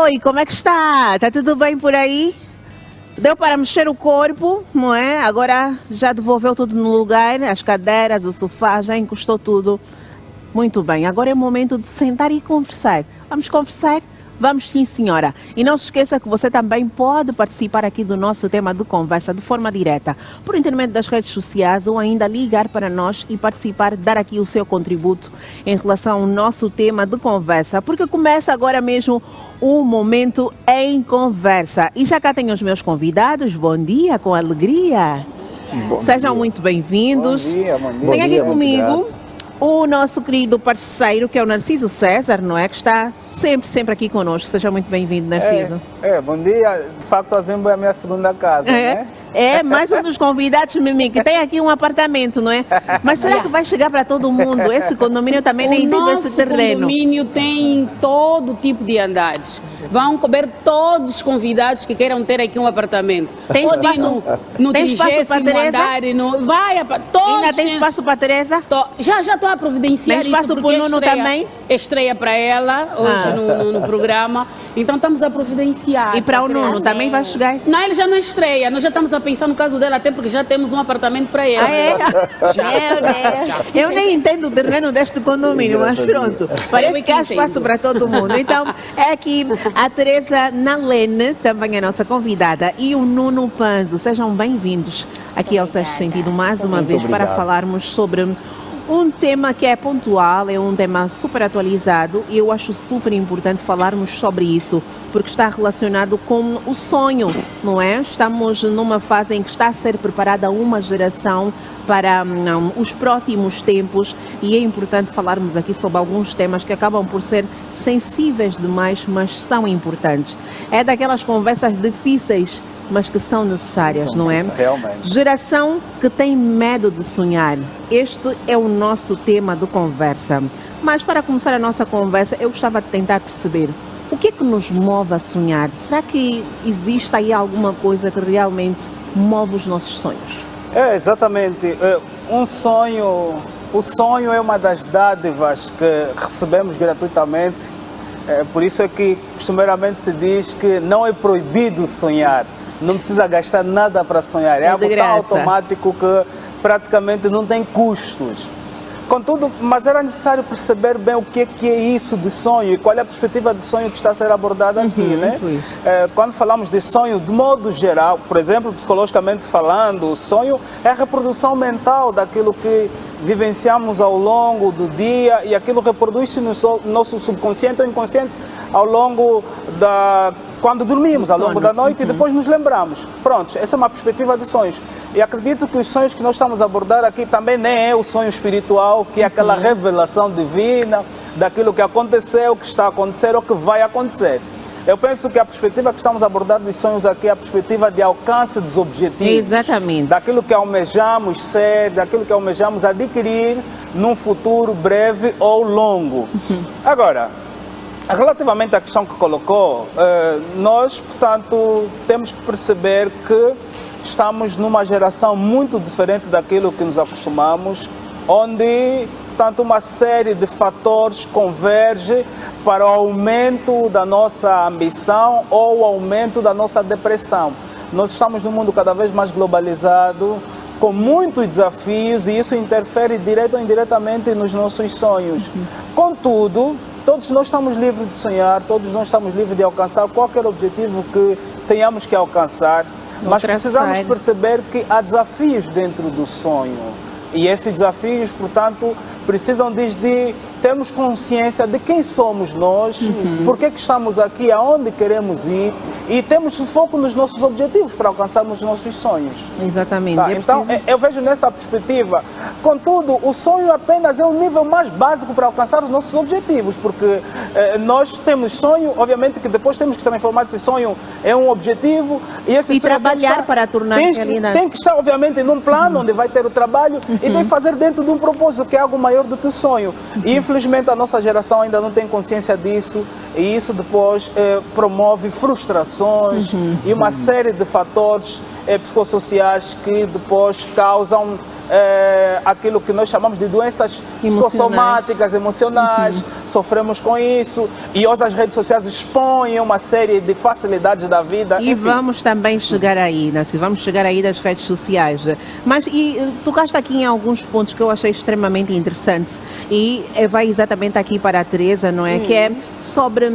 Oi, como é que está? Está tudo bem por aí? Deu para mexer o corpo, não é? Agora já devolveu tudo no lugar, as cadeiras, o sofá, já encostou tudo. Muito bem, agora é o momento de sentar e conversar. Vamos conversar? Vamos sim, senhora. E não se esqueça que você também pode participar aqui do nosso tema de conversa de forma direta, por intermédio das redes sociais ou ainda ligar para nós e participar, dar aqui o seu contributo em relação ao nosso tema de conversa, porque começa agora mesmo o momento em conversa. E já cá tenho os meus convidados. Bom dia, com alegria. Sejam muito bem-vindos. Bom dia, bom dia. Tem aqui comigo o nosso querido parceiro, que é o Narciso César, não é? Que está sempre aqui conosco. Seja muito bem-vindo, Narciso. Bom dia. De facto, a Zimbo é a minha segunda casa, né? É, mais um dos convidados, Mimi, que tem aqui um apartamento, não é? Mas será que vai chegar para todo mundo? Esse condomínio também nem tem esse terreno. O condomínio tem todo tipo de andares. Vão comer todos os convidados que queiram ter aqui um apartamento. Tem espaço, no tem espaço para Teresa? Ainda tem espaço para Teresa? Já estou a providenciar tem espaço para o Nuno também? Estreia para ela hoje no programa. Então estamos a providenciar. E para o Nuno também vai chegar? Não, ele já não estreia. Nós já estamos a pensar no caso dela, até porque já temos um apartamento para ele. Ah, é? Eu nem entendo o terreno deste condomínio, mas pronto. Parece que há espaço para todo mundo. Então, é aqui a Teresa Nalene, também a nossa convidada, e o Nuno Panzo. Sejam bem-vindos aqui ao Sexto Sentido mais uma vez para falarmos sobre um tema que é pontual, é um tema super atualizado e eu acho super importante falarmos sobre isso, porque está relacionado com o sonho, não é? Estamos numa fase em que está a ser preparada uma geração para os próximos tempos e é importante falarmos aqui sobre alguns temas que acabam por ser sensíveis demais, mas são importantes. É daquelas conversas difíceis, mas que são necessárias, não é? Realmente. Geração que tem medo de sonhar. Este é o nosso tema de conversa. Mas para começar a nossa conversa, eu gostava de tentar perceber o que é que nos move a sonhar. Será que existe aí alguma coisa que realmente move os nossos sonhos? Exatamente. O sonho é uma das dádivas que recebemos gratuitamente. Por isso é que costumeiramente se diz que não é proibido sonhar. Não precisa gastar nada para sonhar. É algo tão automático que praticamente não tem custos. Contudo, mas era necessário perceber bem o que é isso de sonho e qual é a perspectiva de sonho que está a ser abordada aqui, né? Quando falamos de sonho, de modo geral, por exemplo, psicologicamente falando, o sonho é a reprodução mental daquilo que vivenciamos ao longo do dia e aquilo reproduz-se no nosso subconsciente ou inconsciente ao longo quando dormimos, ao longo da noite e depois nos lembramos. Pronto, essa é uma perspectiva de sonhos. E acredito que os sonhos que nós estamos a abordar aqui também nem é o sonho espiritual, que é aquela revelação divina daquilo que aconteceu, que está a acontecer ou que vai acontecer. Eu penso que a perspectiva que estamos a abordar de sonhos aqui é a perspectiva de alcance dos objetivos. Exatamente. Daquilo que almejamos ser, daquilo que almejamos adquirir num futuro breve ou longo. Agora, relativamente à questão que colocou, nós, portanto, temos que perceber que estamos numa geração muito diferente daquilo que nos acostumamos, onde, portanto, uma série de fatores converge para o aumento da nossa ambição ou o aumento da nossa depressão. Nós estamos num mundo cada vez mais globalizado, com muitos desafios, e isso interfere direto ou indiretamente nos nossos sonhos. Contudo, todos nós estamos livres de sonhar, todos nós estamos livres de alcançar qualquer objetivo que tenhamos que alcançar, mas precisamos perceber que há desafios dentro do sonho. E esses desafios, portanto, precisam de termos consciência de quem somos nós, por que estamos aqui, aonde queremos ir e temos foco nos nossos objetivos para alcançarmos os nossos sonhos. Exatamente. Tá? Então, eu vejo nessa perspectiva. Contudo, o sonho apenas é o nível mais básico para alcançar os nossos objetivos, porque nós temos sonho, obviamente que depois temos que transformar esse sonho em um objetivo e esse sonho trabalhar para tornar realidade. Tem que estar, obviamente, num plano onde vai ter o trabalho e tem que fazer dentro de um propósito que é algo maior do que o sonho. E infelizmente a nossa geração ainda não tem consciência disso e isso depois promove frustrações e uma série de fatores psicossociais que depois causam aquilo que nós chamamos de doenças psicossomáticas, emocionais, sofremos com isso, e hoje as redes sociais expõem uma série de facilidades da vida. E enfim, vamos também chegar aí, né? Vamos chegar aí das redes sociais. Mas tocaste aqui em alguns pontos que eu achei extremamente interessantes, e vai exatamente aqui para a Teresa, não é? Que é sobre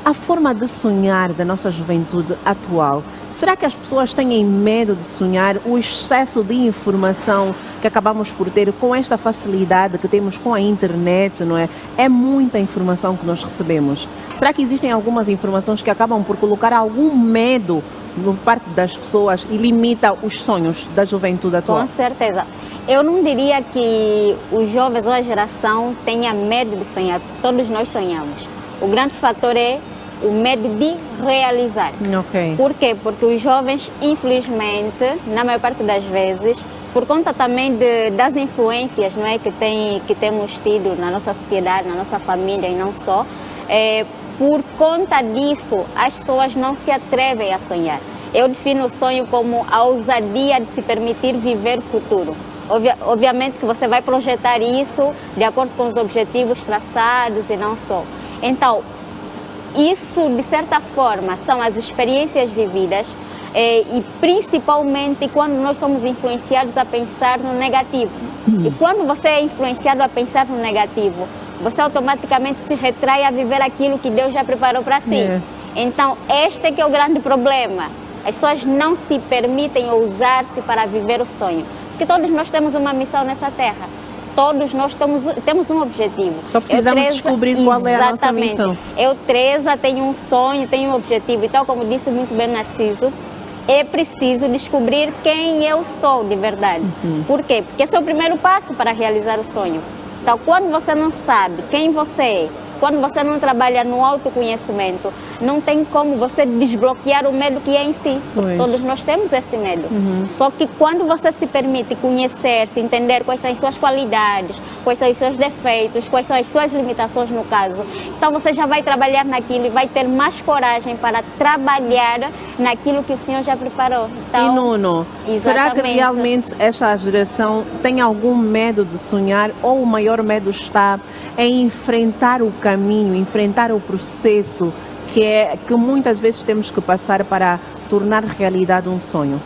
a forma de sonhar da nossa juventude atual. Será que as pessoas têm medo de sonhar? O excesso de informação que acabamos por ter com esta facilidade que temos com a internet, não é? É muita informação que nós recebemos. Será que existem algumas informações que acabam por colocar algum medo por parte das pessoas e limita os sonhos da juventude atual? Com certeza. Eu não diria que os jovens ou a geração tenha medo de sonhar. Todos nós sonhamos. O grande fator é o medo de realizar. Okay. Por quê? Porque os jovens, infelizmente, na maior parte das vezes, por conta também das influências, não é, que temos tido na nossa sociedade, na nossa família e não só, por conta disso, as pessoas não se atrevem a sonhar. Eu defino o sonho como a ousadia de se permitir viver o futuro. Obviamente que você vai projetar isso de acordo com os objetivos traçados e não só. Então, isso, de certa forma, são as experiências vividas e principalmente quando nós somos influenciados a pensar no negativo. E quando você é influenciado a pensar no negativo, você automaticamente se retrai a viver aquilo que Deus já preparou para si. Então, este é que é o grande problema. As pessoas não se permitem ousar-se para viver o sonho. Porque todos nós temos uma missão nessa terra. Todos nós temos um objetivo. Só precisamos descobrir qual é a nossa missão. Eu, Teresa, tenho um sonho, tenho um objetivo. E tal como disse muito bem Narciso, é preciso descobrir quem eu sou de verdade. Por quê? Porque esse é o primeiro passo para realizar o sonho. Então, quando você não sabe quem você é, quando você não trabalha no autoconhecimento, não tem como você desbloquear o medo que é em si. Todos nós temos esse medo. Só que quando você se permite conhecer-se, entender quais são as suas qualidades, quais são os seus defeitos, quais são as suas limitações no caso, então você já vai trabalhar naquilo e vai ter mais coragem para trabalhar naquilo que o Senhor já preparou. Então, e Nuno, será que realmente esta geração tem algum medo de sonhar, ou o maior medo está em enfrentar o caminho, enfrentar o processo que muitas vezes temos que passar para tornar realidade um sonho?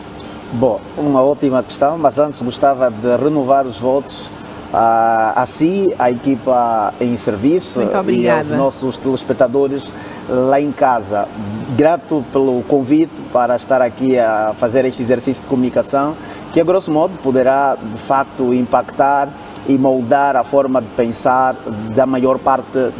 Bom, uma ótima questão, mas antes gostava de renovar os votos a si, à equipa em serviço e aos nossos telespectadores lá em casa. Grato pelo convite para estar aqui a fazer este exercício de comunicação, que a grosso modo poderá de facto impactar e moldar a forma de pensar da maior parte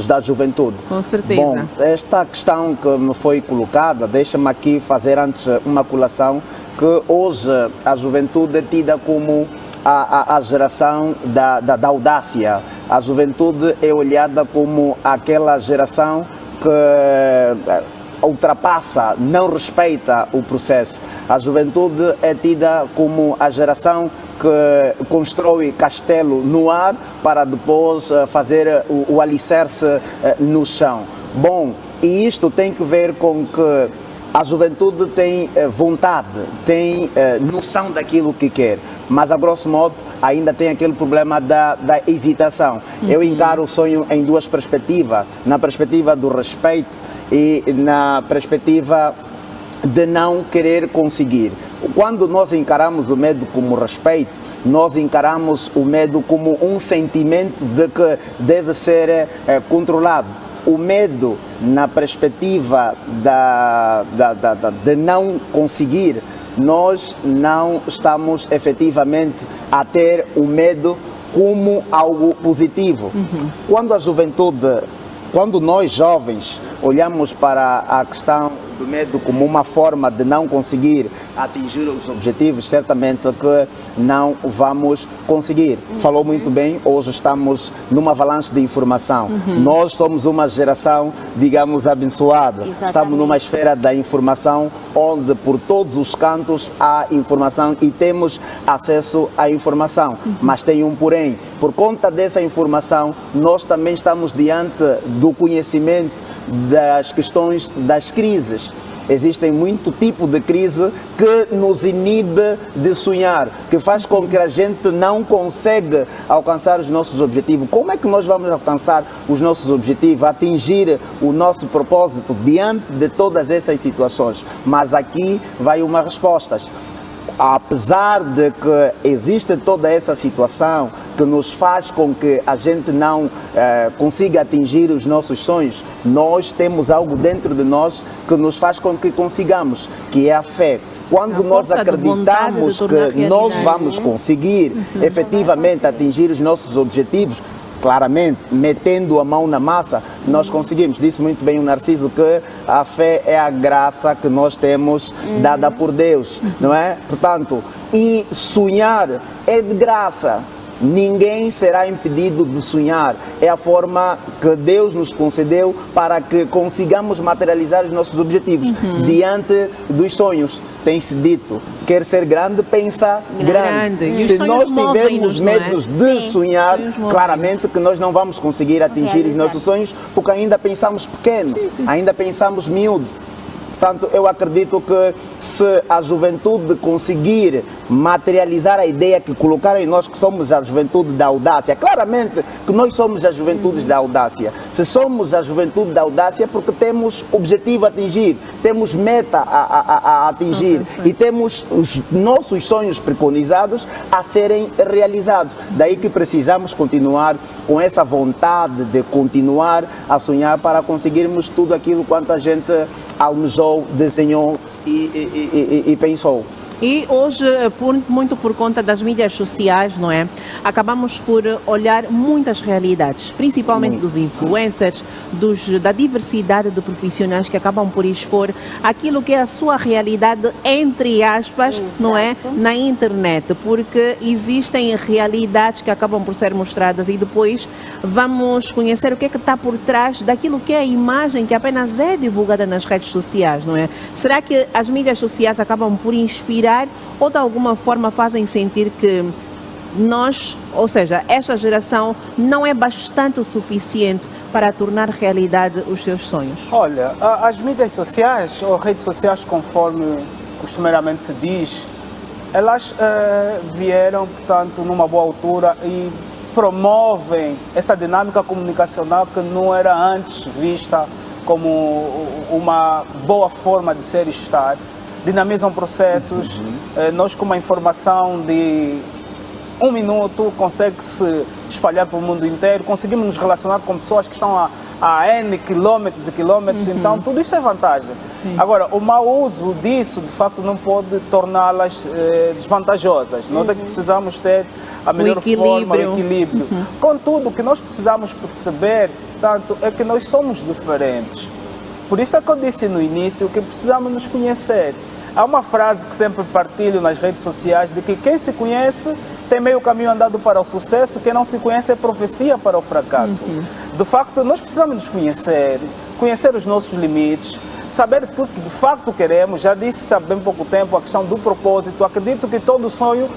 da juventude. Com certeza. Bom, esta questão que me foi colocada, deixa-me aqui fazer antes uma colação, que hoje a juventude é tida como a geração da audácia. A juventude é olhada como aquela geração que ultrapassa, não respeita o processo. A juventude é tida como a geração que constrói castelo no ar para depois fazer o alicerce no chão. Bom, e isto tem que ver com que a juventude tem vontade, tem noção daquilo que quer, mas a grosso modo ainda tem aquele problema da hesitação. Eu encaro o sonho em duas perspectivas, na perspectiva do respeito e na perspectiva de não querer conseguir. Quando nós encaramos o medo como respeito, nós encaramos o medo como um sentimento de que deve ser controlado. O medo, na perspectiva de não conseguir, nós não estamos efetivamente a ter o medo como algo positivo. Quando a juventude, quando nós jovens olhamos para a questão do medo como uma forma de não conseguir atingir os objetivos, certamente que não vamos conseguir. Falou muito bem, hoje estamos numa avalanche de informação. Nós somos uma geração, digamos, abençoada. Exatamente. Estamos numa esfera da informação onde por todos os cantos há informação e temos acesso à informação. Mas tem um porém, por conta dessa informação, nós também estamos diante do conhecimento das questões das crises. existem muito tipo de crise que nos inibe de sonhar, que faz com que a gente não consiga alcançar os nossos objetivos. Como é que nós vamos alcançar os nossos objetivos, atingir o nosso propósito diante de todas essas situações? Mas aqui vai uma resposta. Apesar de que existe toda essa situação que nos faz com que a gente não consiga atingir os nossos sonhos, nós temos algo dentro de nós que nos faz com que consigamos, que é a fé. Quando nós acreditamos que nós vamos conseguir efetivamente atingir os nossos objetivos, claramente, metendo a mão na massa, nós conseguimos. Disse muito bem o Narciso que a fé é a graça que nós temos dada por Deus, não é? Portanto, e sonhar é de graça. Ninguém será impedido de sonhar. É a forma que Deus nos concedeu para que consigamos materializar os nossos objetivos diante dos sonhos. Tem-se dito, quer ser grande, pensa grande. Se nós tivermos medos de sonhar, claramente que nós não vamos conseguir atingir os nossos sonhos, porque ainda pensamos pequeno, ainda pensamos miúdo. Portanto, eu acredito que se a juventude conseguir materializar a ideia que colocaram em nós, que somos a juventude da audácia, claramente que nós somos a juventude da audácia. Se somos a juventude da audácia, porque temos objetivo a atingir, temos meta a atingir e temos os nossos sonhos preconizados a serem realizados. Daí que precisamos continuar com essa vontade de continuar a sonhar para conseguirmos tudo aquilo quanto a gente almejou, desenhou e pensou. E hoje, muito por conta das mídias sociais, não é? Acabamos por olhar muitas realidades, principalmente dos influencers, da diversidade de profissionais que acabam por expor aquilo que é a sua realidade, entre aspas, não é? Na internet, porque existem realidades que acabam por ser mostradas e depois vamos conhecer o que é que está por trás daquilo que é a imagem que apenas é divulgada nas redes sociais, não é? Será que as mídias sociais acabam por inspirar ou de alguma forma fazem sentir que nós, ou seja, esta geração não é bastante o suficiente para tornar realidade os seus sonhos? Olha, as mídias sociais, ou redes sociais, conforme costumeiramente se diz, elas vieram, portanto, numa boa altura e promovem essa dinâmica comunicacional que não era antes vista como uma boa forma de ser e estar. Dinamizam processos, nós com uma informação de 1 minuto consegue-se espalhar para o mundo inteiro, conseguimos nos relacionar com pessoas que estão a N quilômetros e quilômetros, então tudo isso é vantagem. Agora, o mau uso disso, de facto, não pode torná-las desvantajosas. Nós é que precisamos ter a melhor forma, o equilíbrio. Contudo, o que nós precisamos perceber, portanto, é que nós somos diferentes. Por isso é que eu disse no início que precisamos nos conhecer. Há uma frase que sempre partilho nas redes sociais de que quem se conhece tem meio caminho andado para o sucesso, quem não se conhece é profecia para o fracasso. De facto, nós precisamos nos conhecer, conhecer os nossos limites, saber o que de facto queremos. Já disse há bem pouco tempo a questão do propósito. Acredito que todo sonho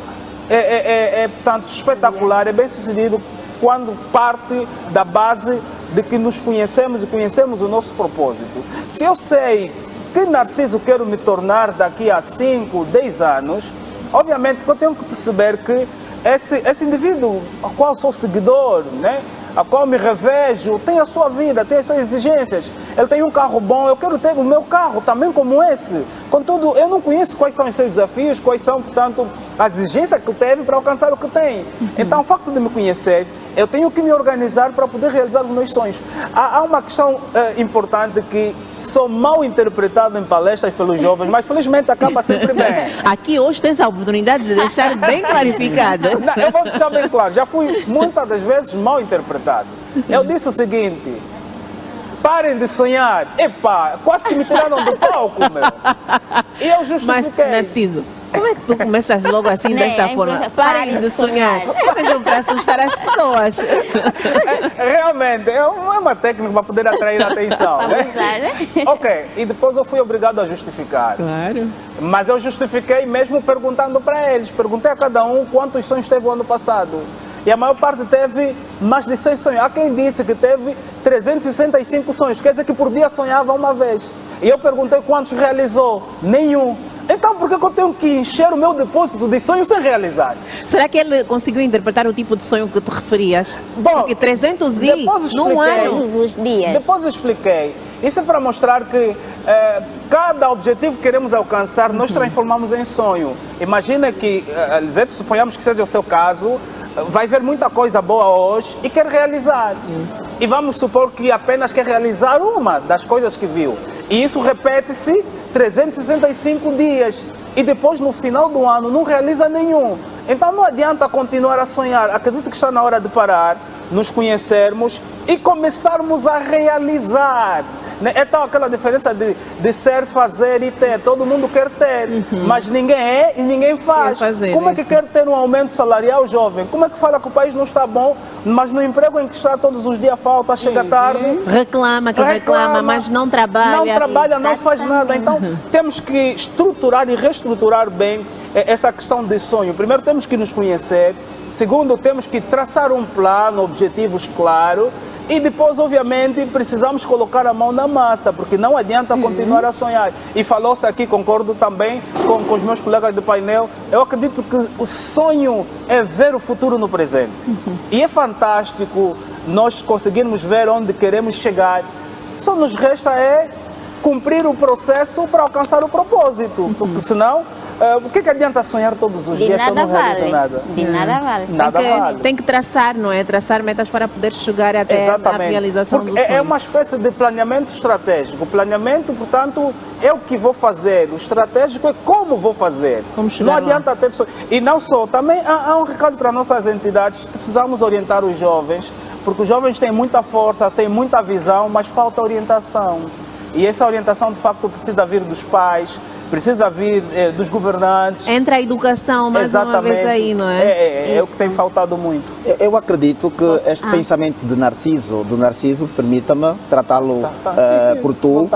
portanto, espetacular, é bem sucedido quando parte da base de que nos conhecemos e conhecemos o nosso propósito. Se eu sei que Narciso quero me tornar daqui a 5, 10 anos, obviamente que eu tenho que perceber que esse indivíduo a qual sou seguidor, né, a qual me revejo, tem a sua vida, tem as suas exigências. Ele tem um carro bom, eu quero ter o meu carro também como esse. Contudo, eu não conheço quais são os seus desafios, quais são, portanto, as exigências que teve para alcançar o que tem. Então, o facto de me conhecer, eu tenho que me organizar para poder realizar os meus sonhos. Há uma questão importante que sou mal interpretado em palestras pelos jovens, mas felizmente acaba sempre bem. Aqui hoje tens a oportunidade de deixar bem clarificado. Não, eu vou deixar bem claro, já fui muitas das vezes mal interpretado. Eu disse o seguinte: parem de sonhar. Epá, quase que me tiraram do palco, meu. E eu justifiquei. Mas, Narciso, como é que tu começas logo assim, desta forma? Parem de sonhar. É para assustar as pessoas. Realmente, é uma técnica para poder atrair a atenção. Né? Ok, e depois eu fui obrigado a justificar. Claro. Mas eu justifiquei mesmo perguntando para eles. Perguntei a cada um quantos sonhos teve o ano passado. E a maior parte teve mais de 100 sonhos. Há quem disse que teve 365 sonhos. Quer dizer que por dia sonhava uma vez. E eu perguntei quantos realizou. Nenhum. Então, por que eu tenho que encher o meu depósito de sonhos sem realizar? Será que ele conseguiu interpretar o tipo de sonho que te referias? Bom, porque 300 depois num expliquei. ano. Todos os dias. Depois eu expliquei. Isso é para mostrar que cada objetivo que queremos alcançar, nós transformamos em sonho. Imagina que, Lisete, suponhamos que seja o seu caso, vai ver muita coisa boa hoje e quer realizar. E vamos supor que apenas quer realizar uma das coisas que viu. E isso repete-se 365 dias. E depois, no final do ano, não realiza nenhum. Então não adianta continuar a sonhar. Acredito que está na hora de parar, nos conhecermos e começarmos a realizar. Então aquela diferença de ser, fazer e ter. Todo mundo quer ter, mas ninguém é e ninguém faz. Como é que quer ter um aumento salarial, jovem? Como é que fala que o país não está bom, mas no emprego em que está todos os dias falta, chega tarde? Reclama, mas não trabalha. Não trabalha, não faz nada. Então temos que estruturar e reestruturar bem essa questão de sonho. Primeiro temos que nos conhecer. Segundo, temos que traçar um plano, objetivos claros. E depois, obviamente, precisamos colocar a mão na massa, porque não adianta continuar a sonhar. E falou-se aqui, concordo também com os meus colegas do painel, eu acredito que o sonho é ver o futuro no presente. E é fantástico nós conseguirmos ver onde queremos chegar. Só nos resta cumprir o processo para alcançar o propósito, porque senão... o que adianta sonhar todos os dias se eu não realizo nada? De nada vale. Nada vale. Tem que traçar, não é? Traçar metas para poder chegar até a realização do sonho. É uma espécie de planeamento estratégico. O planeamento, portanto, é o que vou fazer. O estratégico é como vou fazer. Não adianta ter sonho. E não só, também há um recado para nossas entidades. Precisamos orientar os jovens, porque os jovens têm muita força, têm muita visão, mas falta orientação. E essa orientação, de facto, precisa vir dos pais, precisa vir dos governantes. Entra a educação mais uma vez aí, não é? É o que tem faltado muito. Eu acredito que este pensamento do Narciso, permita-me tratá-lo por tu,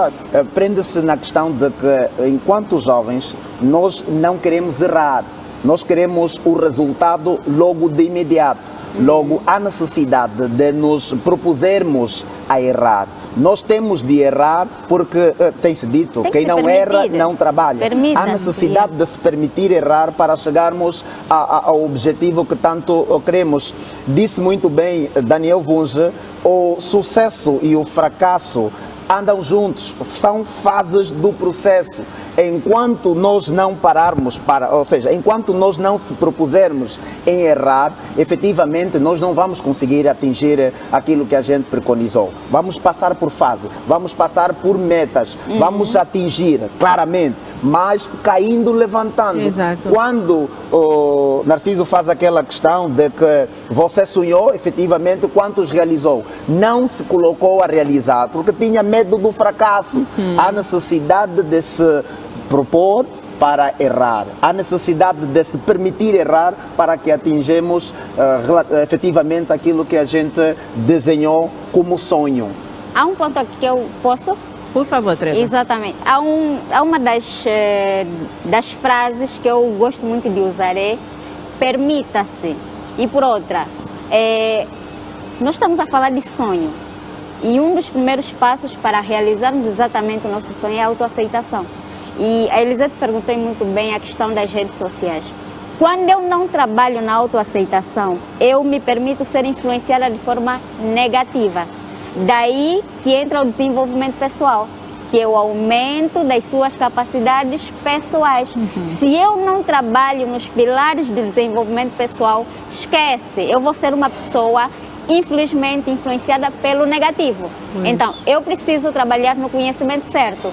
prende-se na questão de que, enquanto jovens, nós não queremos errar, nós queremos o resultado logo de imediato. Logo, há necessidade de nos propusermos a errar. Nós temos de errar porque, tem-se dito, quem não erra não trabalha. Há necessidade de se permitir errar para chegarmos ao objetivo que tanto queremos. Disse muito bem Daniel Wunge, o sucesso e o fracasso andam juntos, são fases do processo. Enquanto nós não pararmos ou seja, enquanto nós não se propusermos em errar, efetivamente nós não vamos conseguir atingir aquilo que a gente preconizou. Vamos passar por fase, vamos passar por metas, vamos atingir claramente, mas caindo, levantando. Exato. Quando o Narciso faz aquela questão de que você sonhou, efetivamente, quantos realizou? Não se colocou a realizar, porque tinha medo do fracasso. Há necessidade de se propor para errar. Há necessidade de se permitir errar para que atingimos efetivamente aquilo que a gente desenhou como sonho. Há um ponto aqui que eu posso... Por favor, Teresa. Exatamente. Há uma das frases que eu gosto muito de usar permita-se. E por outra, nós estamos a falar de sonho. E um dos primeiros passos para realizarmos exatamente o nosso sonho é a autoaceitação. E a Elisete perguntou muito bem a questão das redes sociais. Quando eu não trabalho na autoaceitação, eu me permito ser influenciada de forma negativa. Daí que entra o desenvolvimento pessoal, que é o aumento das suas capacidades pessoais. Se eu não trabalho nos pilares de desenvolvimento pessoal, esquece, eu vou ser uma pessoa infelizmente influenciada pelo negativo. Então, eu preciso trabalhar no conhecimento certo.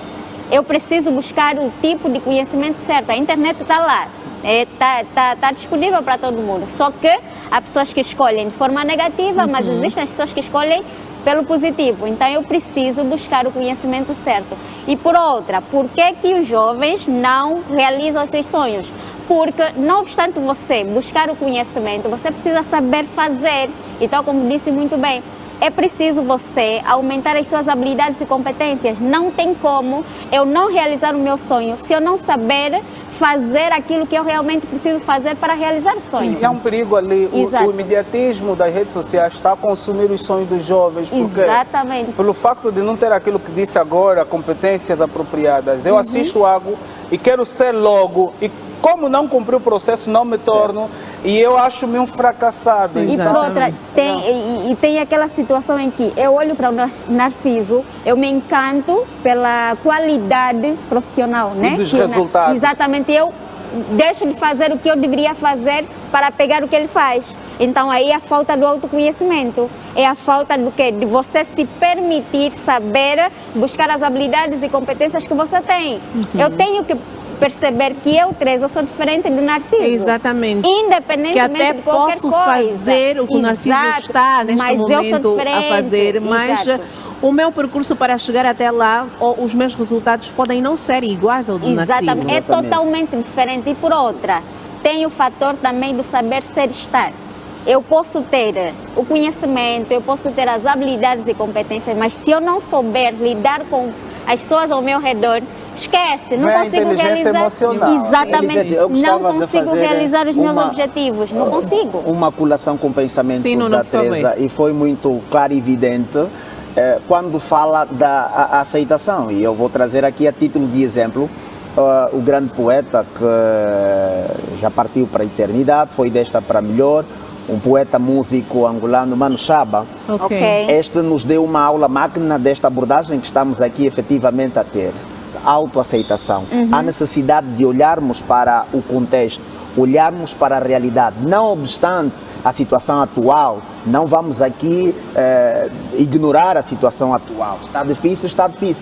Eu preciso buscar o tipo de conhecimento certo. A internet está lá, está disponível para todo mundo. Só que há pessoas que escolhem de forma negativa, mas existem as pessoas que escolhem pelo positivo. Então eu preciso buscar o conhecimento certo. E por outra, por que os jovens não realizam os seus sonhos? Porque, não obstante você buscar o conhecimento, você precisa saber fazer. Então, como disse muito bem, é preciso você aumentar as suas habilidades e competências. Não tem como eu não realizar o meu sonho se eu não saber fazer aquilo que eu realmente preciso fazer para realizar o sonho. E há um perigo ali, Exato. o imediatismo das redes sociais está a consumir os sonhos dos jovens, porque Exatamente. pelo facto de não ter aquilo que disse agora, competências apropriadas, eu assisto algo e quero ser logo, e como não cumpri o processo, não me torno, e eu acho-me um fracassado. E por outra, tem aquela situação em que eu olho para o Narciso, eu me encanto pela qualidade profissional, né? E dos resultados. Exatamente, eu deixo de fazer o que eu deveria fazer para pegar o que ele faz. Então aí é a falta do autoconhecimento, é a falta do quê? De você se permitir saber buscar as habilidades e competências que você tem. Eu tenho que perceber que eu, Teresa, sou diferente do Narciso. Exatamente. Independentemente Que até de qualquer posso coisa. fazer o que o Narciso Exato. está neste Mas eu sou momento a diferente. fazer, mas Exato. o meu percurso para chegar até lá, ou os meus resultados podem não ser iguais ao do Narciso. Exatamente. É totalmente diferente. E por outra, tem o fator também do saber ser estar. Eu posso ter o conhecimento, eu posso ter as habilidades e competências, mas se eu não souber lidar com as pessoas ao meu redor, esquece, não Vem a consigo inteligência realizar. emocional. Exatamente. Elisete, eu Não gostava de consigo fazer realizar os meus uma- objetivos, não consigo. Uma colação com o pensamento Sim, Nuno, da por favor. Teresa, e foi muito claro e evidente quando fala da aceitação. E eu vou trazer aqui a título de exemplo o grande poeta que já partiu para a eternidade, foi desta para melhor, um poeta músico angolano, Mano Chaba. Ok. Este nos deu uma aula magna desta abordagem que estamos aqui efetivamente a ter. Autoaceitação. A necessidade de olharmos para o contexto, olharmos para a realidade. Não obstante a situação atual, não vamos aqui ignorar a situação atual. Está difícil,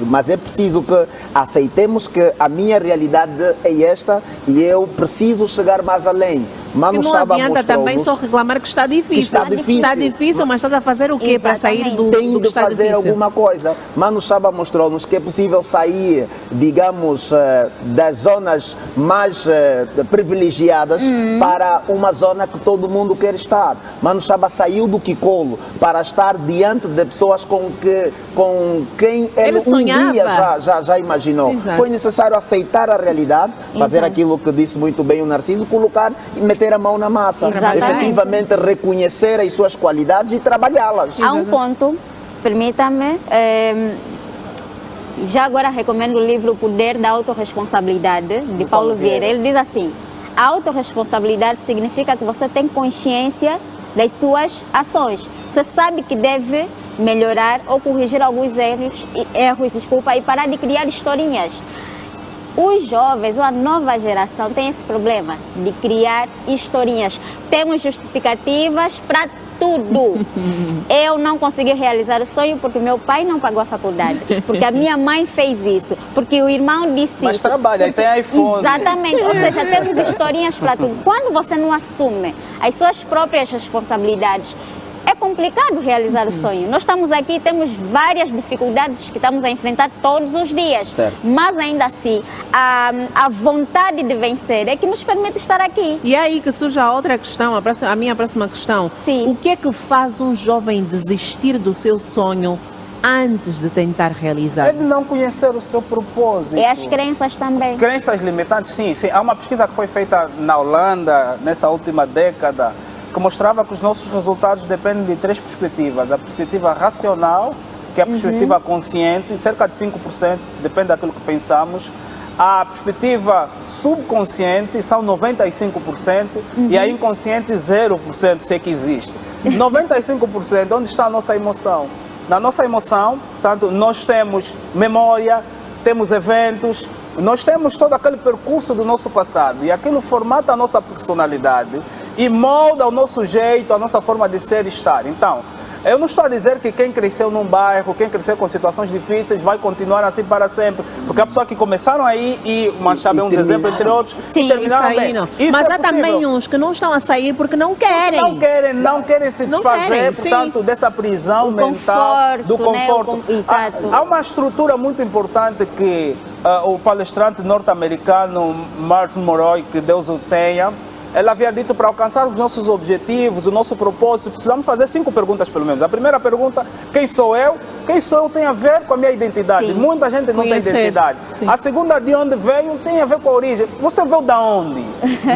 mas é preciso que aceitemos que a minha realidade é esta e eu preciso chegar mais além. Mano E não Chaba adianta também mostrou-nos só reclamar que está difícil. está difícil. Está difícil, mas estás a fazer o quê para sair do tem que de está fazer difícil? alguma coisa. Mano Chaba mostrou-nos que é possível sair, digamos, das zonas mais privilegiadas para uma zona que todo mundo quer estar. Mano Chaba saiu do Kikolo para estar diante de pessoas com quem ele um sonhava. dia já imaginou. Exato. Foi necessário aceitar a realidade, fazer Exato. aquilo que disse muito bem o Narciso, colocar e meter a mão na massa. Exatamente. Efetivamente reconhecer as suas qualidades e trabalhá-las. Há um ponto, permita-me, já agora recomendo o livro O Poder da Autorresponsabilidade, de Paulo Vieira. Ele diz assim, a autorresponsabilidade significa que você tem consciência das suas ações. Você sabe que deve melhorar ou corrigir alguns erros, e parar de criar historinhas. Os jovens, ou a nova geração, tem esse problema de criar historinhas. Temos justificativas para tudo. Eu não consegui realizar o sonho porque meu pai não pagou a faculdade, porque a minha mãe fez isso, porque o irmão disse Mas isso. trabalha, porque... tem iPhone. Exatamente, ou seja, temos historinhas para tudo. Quando você não assume as suas próprias responsabilidades, é complicado realizar o sonho. Nós estamos aqui, temos várias dificuldades que estamos a enfrentar todos os dias. Certo. Mas ainda assim, a vontade de vencer é que nos permite estar aqui. E é aí que surge a outra questão, a minha próxima questão. Sim. O que é que faz um jovem desistir do seu sonho antes de tentar realizar? É de não conhecer o seu propósito. E as crenças também. Crenças limitantes, sim. Há uma pesquisa que foi feita na Holanda, nessa última década, que mostrava que os nossos resultados dependem de três perspectivas. A perspectiva racional, que é a perspectiva consciente, cerca de 5%, depende daquilo que pensamos. A perspectiva subconsciente são 95% e a inconsciente 0%, se é que existe. 95%, onde está a nossa emoção? Na nossa emoção, portanto, nós temos memória, temos eventos, nós temos todo aquele percurso do nosso passado e aquilo formata a nossa personalidade e molda o nosso jeito, a nossa forma de ser e estar. Então, eu não estou a dizer que quem cresceu num bairro, quem cresceu com situações difíceis vai continuar assim para sempre, porque há pessoas que começaram aí e o Manchaba é um exemplo, entre outros, Sim, e terminaram Isso aí bem. não. Isso Mas é há também possível. uns que não estão a sair porque não querem. Não querem se Não desfazer, querem, sim. portanto, dessa prisão O mental, do conforto, né? conforto. Exato. Há uma estrutura muito importante que o palestrante norte-americano Martin Monroe, que Deus o tenha, ela havia dito para alcançar os nossos objetivos, o nosso propósito, precisamos fazer 5 perguntas pelo menos. A primeira pergunta, quem sou eu? Quem sou eu tem a ver com a minha identidade. Sim. Muita gente não tem identidade. Sim. A segunda, de onde veio, tem a ver com a origem. Você veio da onde?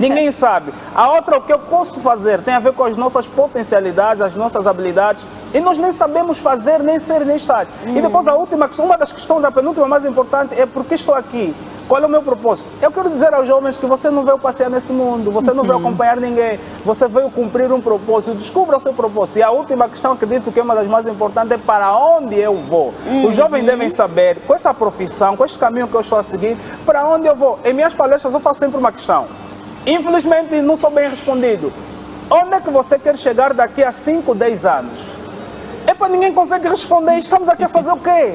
Ninguém sabe. A outra, o que eu posso fazer, tem a ver com as nossas potencialidades, as nossas habilidades. E nós nem sabemos fazer, nem ser, nem estar. E depois a última questão, uma das questões, a penúltima mais importante, é por que estou aqui? Qual é o meu propósito? Eu quero dizer aos jovens que você não veio passear nesse mundo, você não veio acompanhar ninguém, você veio cumprir um propósito, descubra o seu propósito. E a última questão, acredito que é uma das mais importantes, é para onde eu vou. Os jovens devem saber, com essa profissão, com este caminho que eu estou a seguir, para onde eu vou. Em minhas palestras eu faço sempre uma questão. Infelizmente não sou bem respondido. Onde é que você quer chegar daqui a 5, 10 anos? Ninguém consegue responder. Estamos aqui a fazer o quê?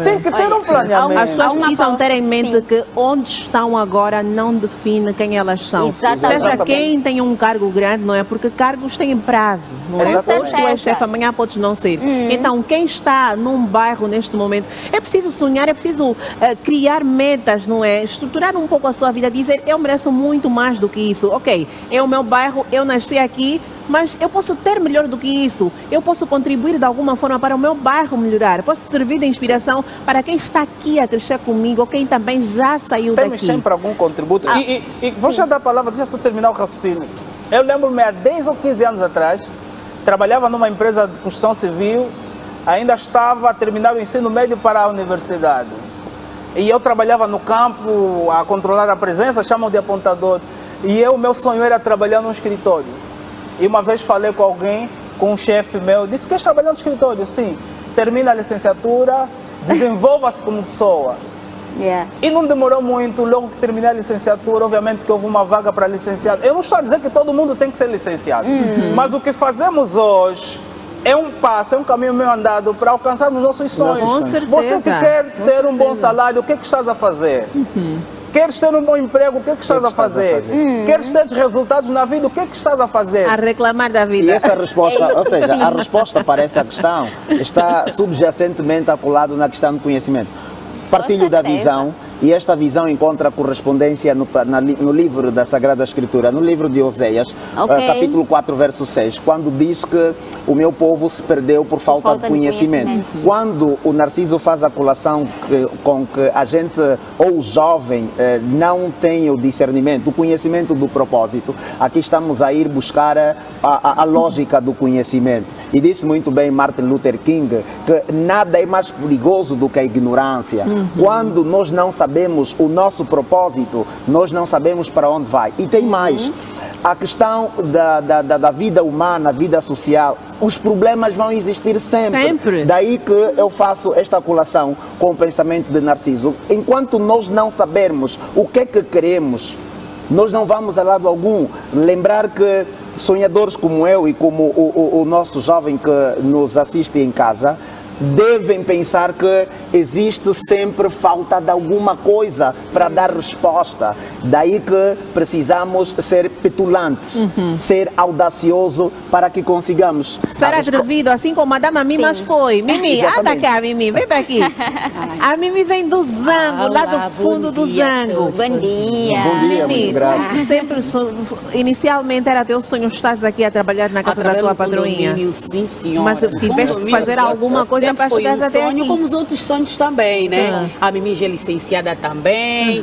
Tem que ter um planeamento. As pessoas precisam ter em mente que onde estão agora não define quem elas são. Exatamente. Seja quem tem um cargo grande, não é? Porque cargos têm prazo, não é? Exatamente. Hoje tu és chefe, amanhã podes não ser. Então, quem está num bairro neste momento, é preciso sonhar, é preciso criar metas, não é? Estruturar um pouco a sua vida, dizer, eu mereço muito mais do que isso. Ok, é o meu bairro, eu nasci aqui, mas eu posso ter melhor do que isso. Eu posso contribuir de alguma forma para o meu bairro melhorar. Posso servir de inspiração para quem está aqui a crescer comigo ou quem também já saiu Temos daqui. sempre algum contributo. E vou já dar a palavra, deixa eu terminar o raciocínio. Eu lembro-me há 10 ou 15 anos atrás, trabalhava numa empresa de construção civil, ainda estava a terminar o ensino médio para a universidade. E eu trabalhava no campo a controlar a presença, chamam de apontador. E meu sonho era trabalhar num escritório. E uma vez falei com alguém, com um chefe meu, disse, queres trabalhar no escritório? Sim. Termina a licenciatura, desenvolva-se como pessoa. E não demorou muito, logo que terminei a licenciatura, obviamente que houve uma vaga para licenciado. Eu não estou a dizer que todo mundo tem que ser licenciado, mas o que fazemos hoje é um passo, é um caminho meio andado para alcançarmos nossos sonhos. Com certeza. Você que quer ter um bom salário, o que é que estás a fazer? Queres ter um bom emprego, o que é que estás a fazer? Queres ter resultados na vida, o que é que estás a fazer? A reclamar da vida. E essa resposta, ou seja, a resposta para essa questão está subjacentemente acolado na questão do conhecimento. Partilho da visão, e esta visão encontra correspondência no livro da Sagrada Escritura, no livro de Oséias, capítulo 4, verso 6, quando diz que o meu povo se perdeu por falta de conhecimento. Quando o Narciso faz a colação com que a gente, ou o jovem, não tem o discernimento, o conhecimento do propósito, aqui estamos a ir buscar a lógica do conhecimento. E disse muito bem Martin Luther King que nada é mais perigoso do que a ignorância. Quando nós não sabemos o nosso propósito, nós não sabemos para onde vai. E tem mais, a questão da vida humana, vida social, os problemas vão existir sempre. Daí que eu faço esta colação com o pensamento de Narciso. Enquanto nós não sabermos o que é que queremos, nós não vamos a lado algum. Lembrar que sonhadores como eu e como o nosso jovem que nos assiste em casa, devem pensar que existe sempre falta de alguma coisa para dar resposta. Daí que precisamos ser petulantes, ser audacioso para que consigamos. Ser atrevido, assim como a Madame Mimi mas foi. Mimi, anda cá, Mimi, vem para aqui. A Mimi vem do Zango, lá do fundo do Zango. Bom dia. Bom dia, muito grato. Sempre, inicialmente era teu sonho estar aqui a trabalhar na casa da tua patroinha. Sim, senhora. Mas tiveste que fazer alguma coisa para foi chegar um até sonho, aqui. como os outros sonhos também, né? A Mimi já é licenciada também.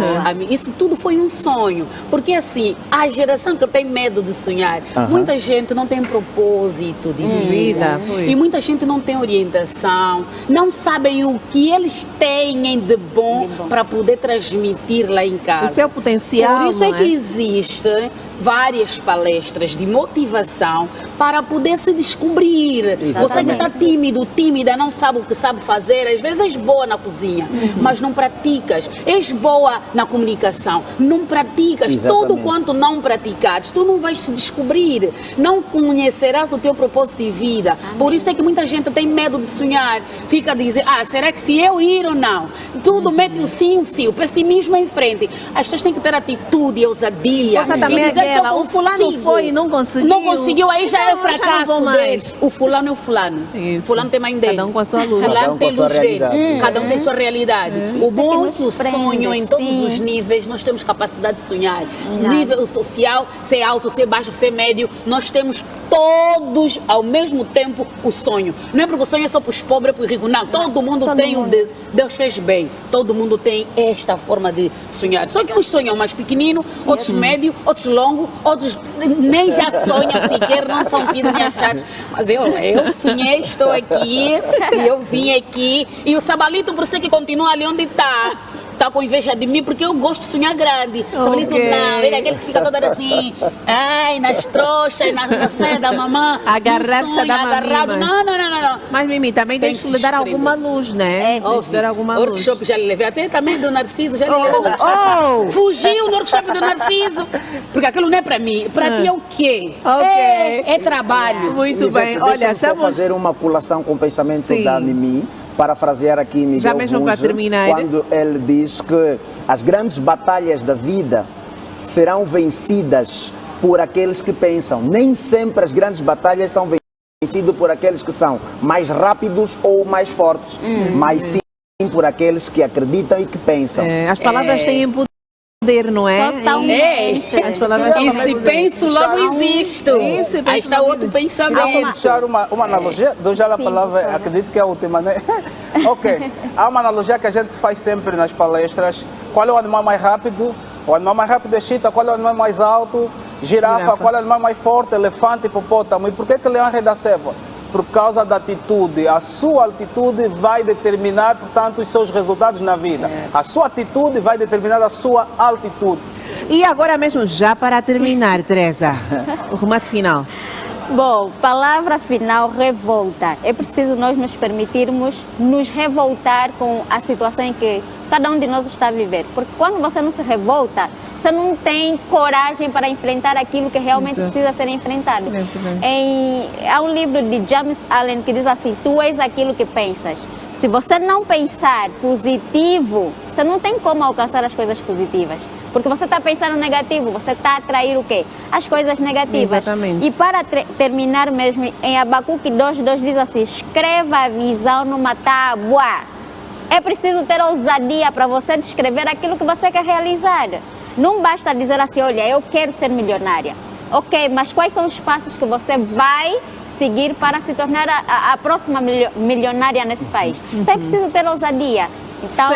Isso tudo foi um sonho. Porque assim, a geração que tem medo de sonhar, muita gente não tem propósito de vida. E muita gente não tem orientação, não sabem o que eles têm de bom para poder transmitir lá em casa. O seu potencial. Por isso é que existe várias palestras de motivação para poder se descobrir. Você que está tímido, tímida, não sabe o que sabe fazer, às vezes és boa na cozinha, mas não praticas. És boa na comunicação, não praticas. Tudo quanto não praticares, tu não vais se descobrir, não conhecerás o teu propósito de vida. Por isso é que muita gente tem medo de sonhar, fica a dizer, será que se eu ir ou não? Tudo mete o sim, o pessimismo em frente. As pessoas têm que ter atitude e ousadia. Você também é aquela, o fulano foi e não conseguiu. Não conseguiu, aí já é o já não fracasso vou mais. dele. O fulano é o fulano. Isso. Fulano tem mãe dele. Cada um com a sua luz. Cada Fulano um tem com a sua luz dele. realidade. Cada um tem sua realidade. O bom é que o nos prende, sonho em todos sim. os níveis, nós temos capacidade de sonhar. Exato. Nível social, ser alto, ser baixo, ser médio, nós temos todos ao mesmo tempo o sonho. Não é porque o sonho é só para os pobres e para os ricos, não. Todo mundo Todo tem mundo. Deus fez bem. Todo mundo tem esta forma de sonhar. Só que uns sonham mais pequenino, outros médio, outros longo, outros nem já sonham sequer, não são tidos nem achados. Mas eu sonhei, estou aqui, e eu vim aqui, e o Sabalito por isso é que continua ali onde está. Está com inveja de mim porque eu gosto de sonhar grande. Sabalito não, ele é aquele que fica toda hora assim, ai, nas trouxas, na saia da mamã. Agarrar-se no sonho, da agarrado. mamima. Não. Mas, Mimi, também Tem tem que que lhe se dar espremer. alguma luz, né? Tem que Ouve, dar alguma luz. workshop já lhe levei, até também do Narciso, já lhe levei no workshop. Oh! Fugiu no workshop do Narciso, porque aquilo não é para mim, para ti é o quê? Ok. É trabalho. Muito Elisete, bem. Olha, deixa-me só estamos... fazer uma colação com o pensamento Sim. da Mimi, parafrasear aqui Miguel Já mesmo para Bunge, terminar. quando ele diz que as grandes batalhas da vida serão vencidas por aqueles que pensam. Nem sempre as grandes batalhas são vencidas por aqueles que são mais rápidos ou mais fortes, mas sim por aqueles que acreditam e que pensam. As palavras têm poder, não é? Totalmente. As palavras têm E se poder. penso, logo existo. Isso, Aí está penso outro logo pensamento. Deixar uma analogia, dou já a Sim, palavra, por favor. acredito que é a última, né? Ok, há uma analogia que a gente faz sempre nas palestras. Qual é o animal mais rápido? O animal mais rápido é chita. Qual é o animal mais alto? Girafa. Qual é o animal mais forte? Elefante, hipopótamo. E por que leão é rei da selva? Por causa da atitude. A sua altitude vai determinar, portanto, os seus resultados na vida. A sua atitude vai determinar a sua altitude. E agora mesmo, já para terminar, Teresa, o remate final. Bom, palavra final, revolta. É preciso nós nos permitirmos nos revoltar com a situação em que cada um de nós está a viver. Porque quando você não se revolta, você não tem coragem para enfrentar aquilo que realmente Exato. precisa ser enfrentado. É. Há um livro de James Allen que diz assim, tu és aquilo que pensas. Se você não pensar positivo, você não tem como alcançar as coisas positivas. Porque você está pensando negativo, você está a atrair o quê? As coisas negativas. Exatamente. E para terminar mesmo, em Abacuque 2:2 diz assim, escreva a visão numa tábua. É preciso ter ousadia para você descrever aquilo que você quer realizar. Não basta dizer assim, olha, eu quero ser milionária. Ok, mas quais são os passos que você vai seguir para se tornar a próxima milionária nesse país? Então é preciso ter ousadia. Então,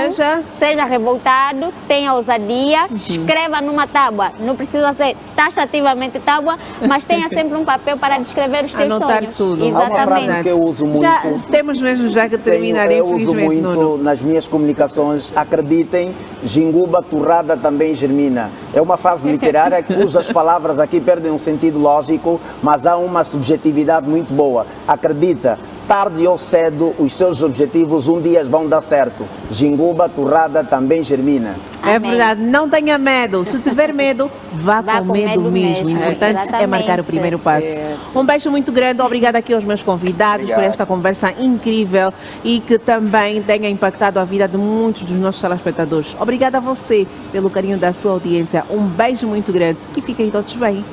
seja revoltado, tenha ousadia, escreva numa tábua. Não precisa ser taxativamente tábua, mas tenha sempre um papel para descrever os teus Anotar sonhos. tudo. Há uma frase Exatamente. que eu uso muito. Já temos mesmo já que terminar, Eu uso infelizmente, muito Nuno. nas minhas comunicações, acreditem, jinguba torrada também germina. É uma frase literária cujas palavras aqui perdem um sentido lógico, mas há uma subjetividade muito boa. Acredita, tarde ou cedo os seus objetivos um dia vão dar certo. Jinguba torrada também germina. É Amém. verdade, não tenha medo. Se tiver medo, vá com medo mesmo. O importante é Exatamente. marcar o primeiro passo. Um beijo muito grande, obrigada aqui aos meus convidados Obrigado. por esta conversa incrível e que também tenha impactado a vida de muitos dos nossos telespectadores. Obrigada a você pelo carinho da sua audiência. Um beijo muito grande e fiquem todos bem.